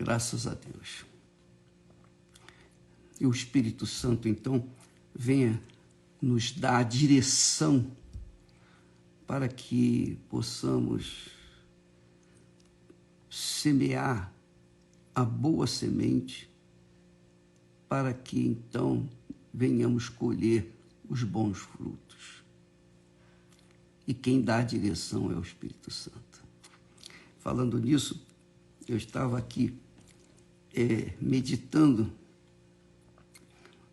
Graças a Deus. E o Espírito Santo, então, venha nos dar a direção para que possamos semear a boa semente, para que, então, venhamos colher os bons frutos. E quem dá a direção é o Espírito Santo. Falando nisso, eu estava aqui meditando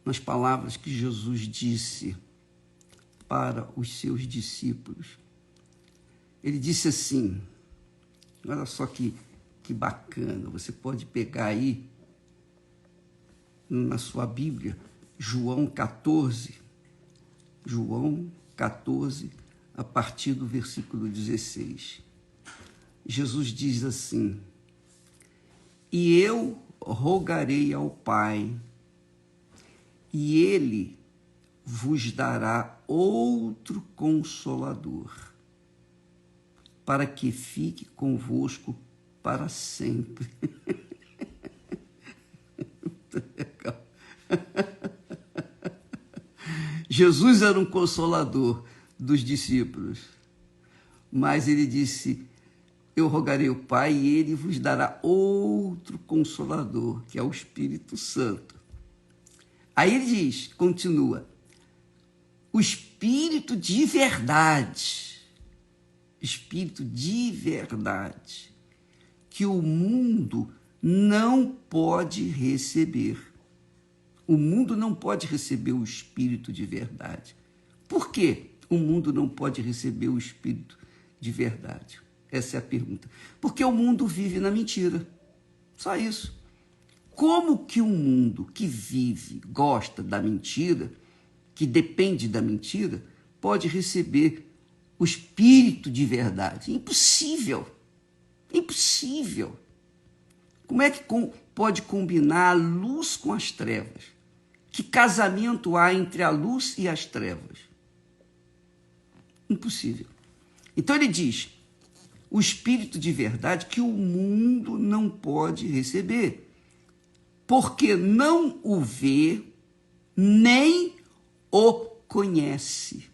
nas palavras que Jesus disse para os seus discípulos. Ele disse assim, olha só que bacana, você pode pegar aí na sua Bíblia, João 14, a partir do versículo 16. Jesus diz assim, e eu rogarei ao Pai, e Ele vos dará outro Consolador, para que fique convosco para sempre. Jesus era um consolador dos discípulos, mas ele disse, eu rogarei ao Pai e Ele vos dará outro Consolador, que é o Espírito Santo. Aí ele diz, continua, o Espírito de verdade, que o mundo não pode receber. O mundo não pode receber o Espírito de verdade. Por que o mundo não pode receber o Espírito de verdade? Essa é a pergunta. Porque o mundo vive na mentira. Só isso. Como que um mundo que vive, gosta da mentira, que depende da mentira, pode receber o Espírito de verdade? Impossível. Impossível. Como é que pode combinar a luz com as trevas? Que casamento há entre a luz e as trevas? Impossível. Então ele diz, o Espírito de verdade que o mundo não pode receber, porque não o vê, nem o conhece.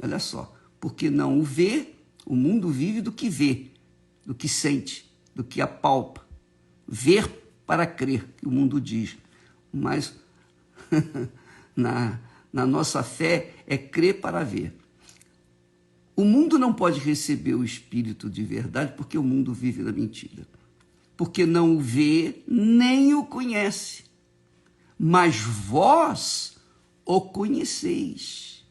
Olha só, porque não o vê, o mundo vive do que vê, do que sente, do que apalpa. Ver para crer, que o mundo diz. Mas na nossa fé é crer para ver. O mundo não pode receber o Espírito de verdade porque o mundo vive na mentira. Porque não o vê, nem o conhece. Mas vós o conheceis.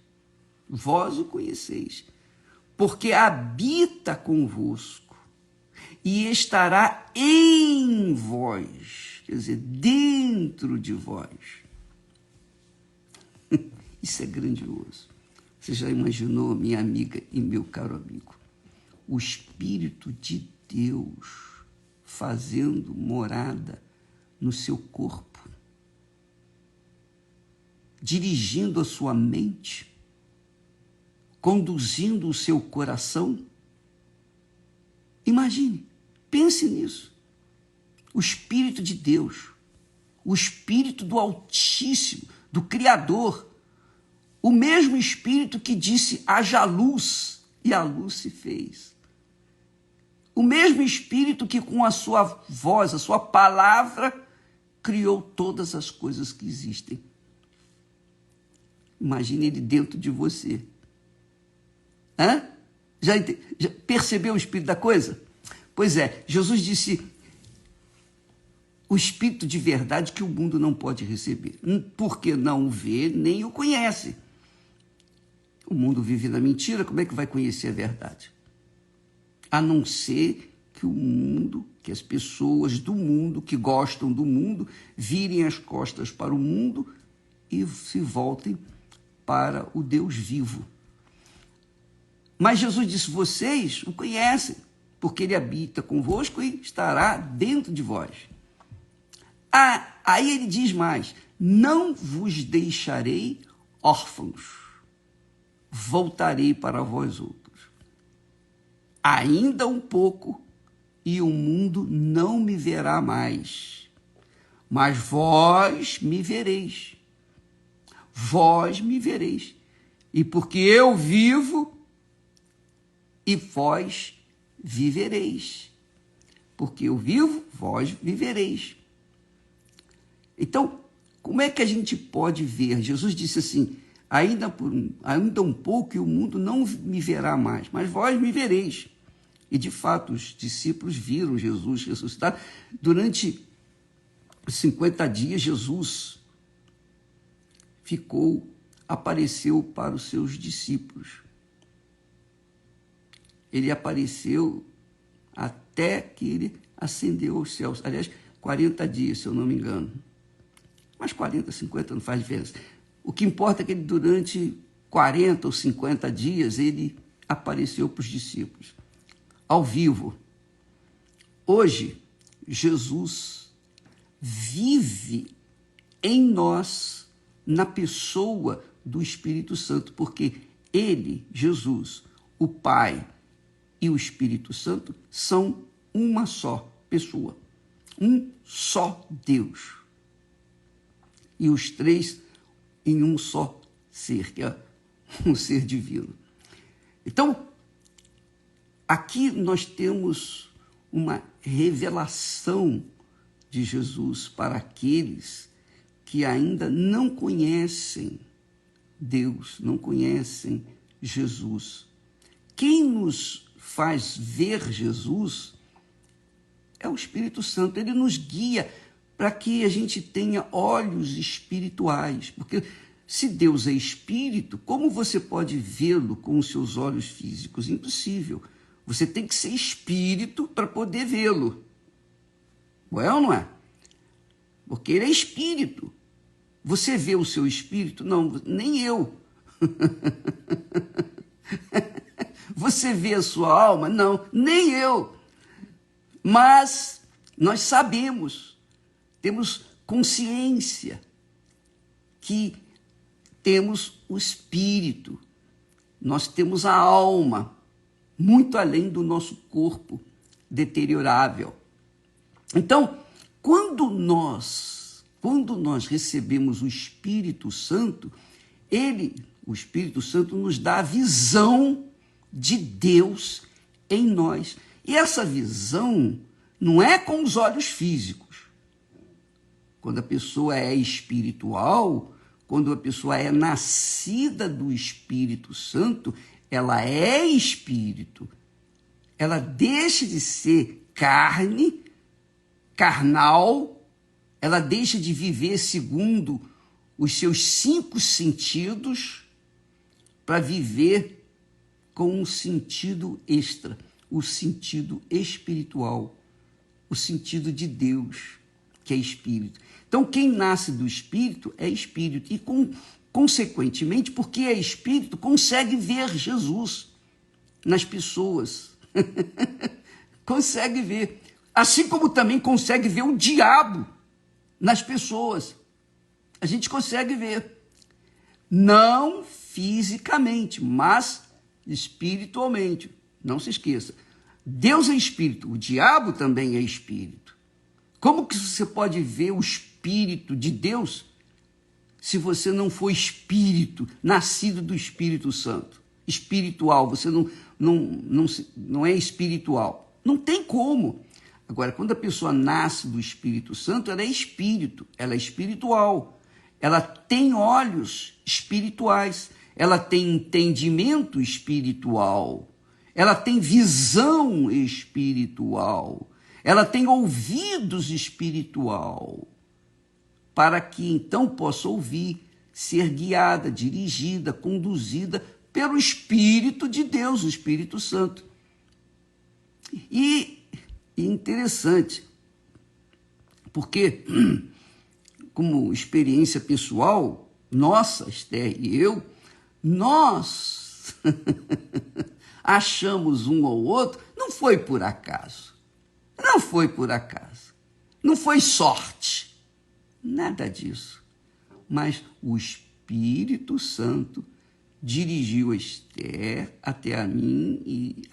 Vós o conheceis. Porque habita convosco e estará em vós. Quer dizer, dentro de vós. Isso é grandioso. Você já imaginou, minha amiga e meu caro amigo, o Espírito de Deus fazendo morada no seu corpo, dirigindo a sua mente, conduzindo o seu coração? Imagine, pense nisso. O Espírito de Deus, o Espírito do Altíssimo, do Criador, o mesmo Espírito que disse, haja luz, e a luz se fez. O mesmo Espírito que com a sua voz, a sua palavra, criou todas as coisas que existem. Imagine ele dentro de você. Hã? Já percebeu o espírito da coisa? Pois é, Jesus disse, o Espírito de verdade que o mundo não pode receber, porque não o vê nem o conhece. O mundo vive na mentira, como é que vai conhecer a verdade? A não ser que o mundo, que as pessoas do mundo, que gostam do mundo, virem as costas para o mundo e se voltem para o Deus vivo. Mas Jesus disse, vocês o conhecem, porque ele habita convosco e estará dentro de vós. Aí ele diz mais, não vos deixarei órfãos, voltarei para vós outros. Ainda um pouco e o mundo não me verá mais, mas vós me vereis. Vós me vereis. E porque eu vivo, e vós vivereis. Porque eu vivo, vós vivereis. Então, como é que a gente pode ver? Jesus disse assim, ainda um pouco e o mundo não me verá mais, mas vós me vereis. E, de fato, os discípulos viram Jesus ressuscitado. Durante 50 dias, Jesus apareceu para os seus discípulos. Ele apareceu até que ele ascendeu aos céus. Aliás, 40 dias, se eu não me engano. Mas 40, 50 não faz diferença. O que importa é que ele, durante 40 ou 50 dias, ele apareceu para os discípulos, ao vivo. Hoje, Jesus vive em nós, na pessoa do Espírito Santo, porque ele, Jesus, o Pai e o Espírito Santo são uma só pessoa, um só Deus. E os três em um só ser, que é um ser divino. Então, aqui nós temos uma revelação de Jesus para aqueles que ainda não conhecem Deus, não conhecem Jesus. Quem nos faz ver Jesus é o Espírito Santo. Ele nos guia para que a gente tenha olhos espirituais, porque se Deus é espírito, como você pode vê-lo com os seus olhos físicos? Impossível. Você tem que ser espírito para poder vê-lo. É ou não é? Porque ele é espírito. Você vê o seu espírito? Não, nem eu. Você vê a sua alma? Não, nem eu. Mas nós sabemos, temos consciência que temos o espírito, nós temos a alma, muito além do nosso corpo deteriorável. Então, quando nós recebemos o Espírito Santo, o Espírito Santo nos dá a visão de Deus em nós. E essa visão não é com os olhos físicos. Quando a pessoa é espiritual, quando a pessoa é nascida do Espírito Santo, ela é espírito. Ela deixa de ser carnal, ela deixa de viver segundo os seus 5 sentidos para viver com um sentido extra, o sentido espiritual, o sentido de Deus, que é espírito. Então, quem nasce do espírito é espírito. E, consequentemente, porque é espírito, consegue ver Jesus nas pessoas. Consegue ver. Assim como também consegue ver o diabo nas pessoas. A gente consegue ver. Não fisicamente, mas espiritualmente. Não se esqueça. Deus é espírito, o diabo também é espírito. Como que você pode ver o Espírito de Deus se você não for espírito, nascido do Espírito Santo? Espiritual, você não é espiritual. Não tem como. Agora, quando a pessoa nasce do Espírito Santo, ela é espírito, ela é espiritual. Ela tem olhos espirituais, ela tem entendimento espiritual, ela tem visão espiritual. Ela tem ouvidos espiritual, para que então possa ouvir, ser guiada, dirigida, conduzida pelo Espírito de Deus, o Espírito Santo. E interessante, porque, como experiência pessoal, nossa, Esther e eu, nós achamos um ao outro, não foi por acaso. Não foi por acaso, não foi sorte, nada disso. Mas o Espírito Santo dirigiu a Esther até a mim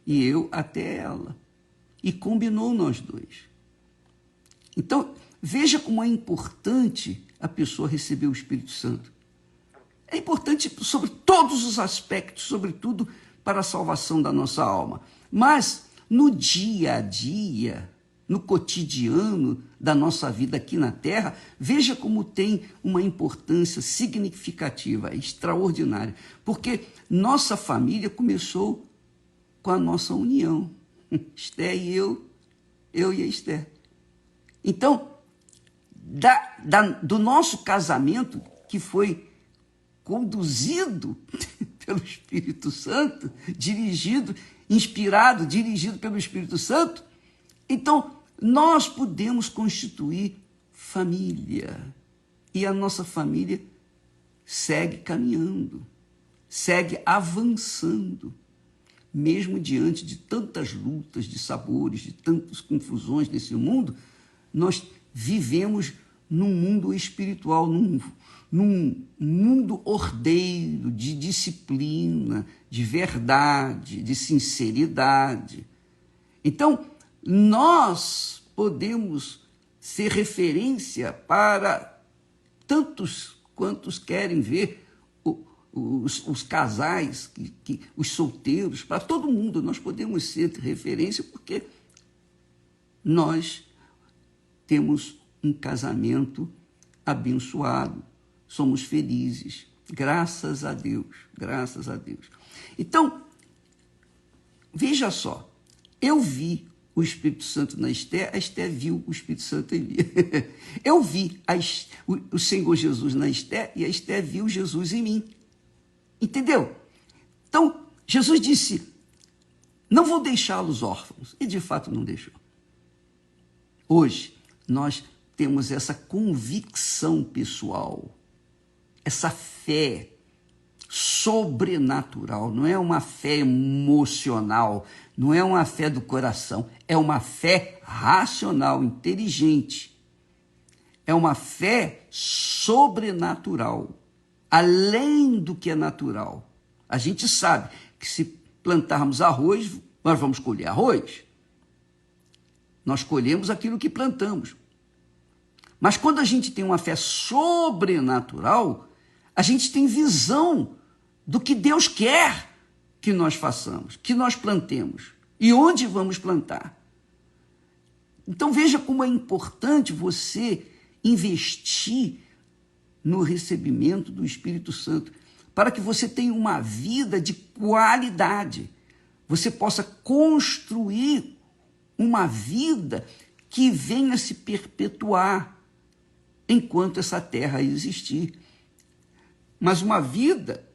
e eu até ela. e combinou nós dois. Então, veja como é importante a pessoa receber o Espírito Santo. É importante sobre todos os aspectos, sobretudo para a salvação da nossa alma. Mas, no dia a dia, no cotidiano da nossa vida aqui na Terra, veja como tem uma importância significativa, extraordinária. Porque nossa família começou com a nossa união. Esther e eu e a Esther. Então, do nosso casamento, que foi conduzido pelo Espírito Santo, dirigido pelo Espírito Santo, então nós podemos constituir família. E a nossa família segue caminhando, segue avançando, mesmo diante de tantas lutas, de sabores, de tantas confusões nesse mundo. Nós vivemos num mundo espiritual, num mundo ordeiro, de disciplina, de verdade, de sinceridade. Então, nós podemos ser referência para tantos quantos querem ver os casais, os solteiros, para todo mundo. Nós podemos ser referência porque nós temos um casamento abençoado, somos felizes, graças a Deus, graças a Deus. Então, veja só, eu vi o Espírito Santo na Esther, a Esther viu o Espírito Santo em mim. Eu vi o Senhor Jesus na Esther e a Esther viu Jesus em mim. Entendeu? Então, Jesus disse, não vou deixá-los órfãos. E de fato não deixou. Hoje, nós temos essa convicção pessoal, essa fé sobrenatural, não é uma fé emocional, não é uma fé do coração, é uma fé racional, inteligente. É uma fé sobrenatural, além do que é natural. A gente sabe que se plantarmos arroz, nós vamos colher arroz. Nós colhemos aquilo que plantamos. Mas quando a gente tem uma fé sobrenatural, a gente tem visão do que Deus quer que nós façamos, que nós plantemos e onde vamos plantar. Então veja como é importante você investir no recebimento do Espírito Santo, para que você tenha uma vida de qualidade, você possa construir uma vida que venha se perpetuar enquanto essa terra existir. Mas uma vida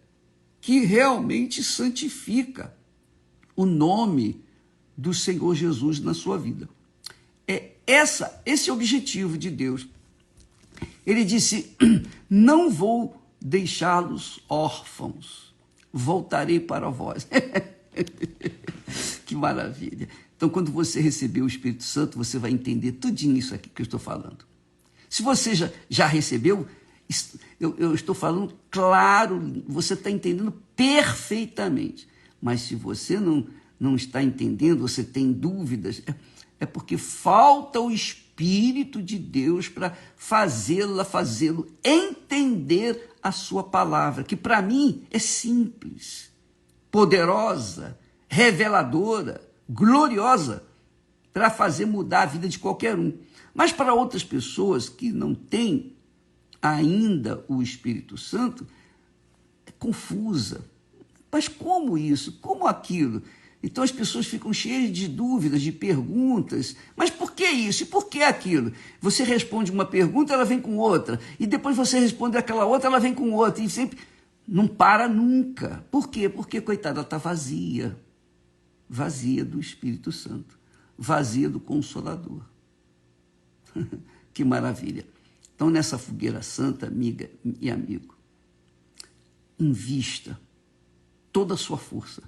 que realmente santifica o nome do Senhor Jesus na sua vida. É esse é o objetivo de Deus. Ele disse, não vou deixá-los órfãos, voltarei para vós. Que maravilha. Então, quando você receber o Espírito Santo, você vai entender tudinho isso aqui que eu estou falando. Se você já recebeu, eu estou falando claro, você está entendendo perfeitamente. Mas se você não está entendendo, você tem dúvidas, é porque falta o Espírito de Deus para fazê-lo entender a sua palavra, que para mim é simples, poderosa, reveladora, gloriosa, para fazer mudar a vida de qualquer um. Mas para outras pessoas que não têm ainda o Espírito Santo, é confusa. Mas como isso? Como aquilo? Então as pessoas ficam cheias de dúvidas, de perguntas. Mas por que isso? E por que aquilo? Você responde uma pergunta, ela vem com outra. E depois você responde aquela outra, ela vem com outra. E sempre não para nunca. Por quê? Porque, coitada, ela está vazia. Vazia do Espírito Santo. Vazia do Consolador. Que maravilha. Então, nessa fogueira santa, amiga e amigo, invista toda a sua força,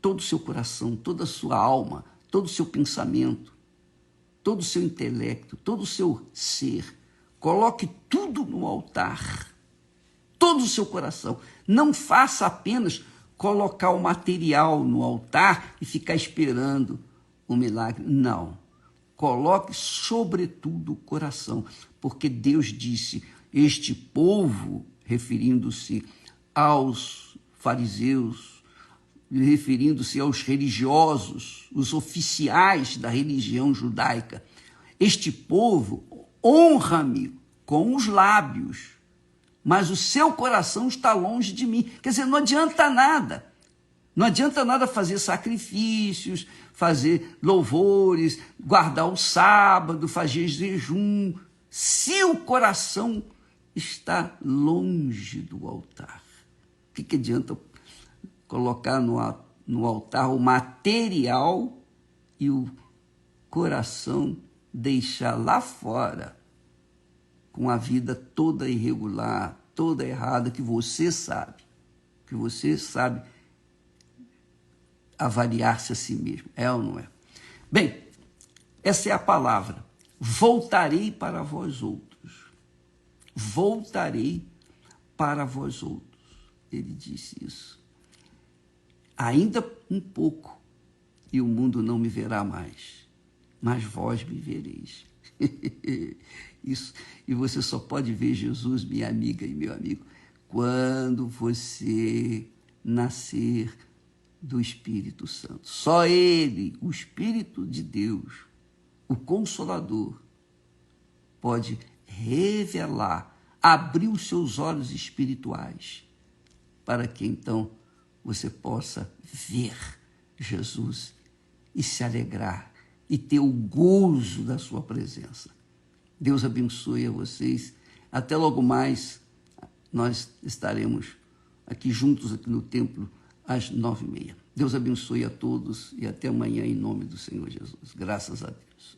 todo o seu coração, toda a sua alma, todo o seu pensamento, todo o seu intelecto, todo o seu ser. Coloque tudo no altar, todo o seu coração. Não faça apenas colocar o material no altar e ficar esperando o milagre. Não. Coloque sobretudo o coração, porque Deus disse, este povo, referindo-se aos fariseus, referindo-se aos religiosos, os oficiais da religião judaica, este povo honra-me com os lábios, mas o seu coração está longe de mim. Quer dizer, não adianta nada. Não adianta nada fazer sacrifícios, fazer louvores, guardar o sábado, fazer jejum, se o coração está longe do altar. O que adianta colocar no altar o material e o coração deixar lá fora, com a vida toda irregular, toda errada, que você sabe avaliar-se a si mesmo, é ou não é? Bem, essa é a palavra. Voltarei para vós outros. Voltarei para vós outros. Ele disse isso. Ainda um pouco, e o mundo não me verá mais, mas vós me vereis. Isso. E você só pode ver Jesus, minha amiga e meu amigo, quando você nascer do Espírito Santo. Só Ele, o Espírito de Deus, o Consolador, pode revelar, abrir os seus olhos espirituais, para que então você possa ver Jesus e se alegrar e ter o gozo da sua presença. Deus abençoe a vocês. Até logo mais, nós estaremos aqui juntos aqui no templo às 9h30. Deus abençoe a todos e até amanhã em nome do Senhor Jesus. Graças a Deus.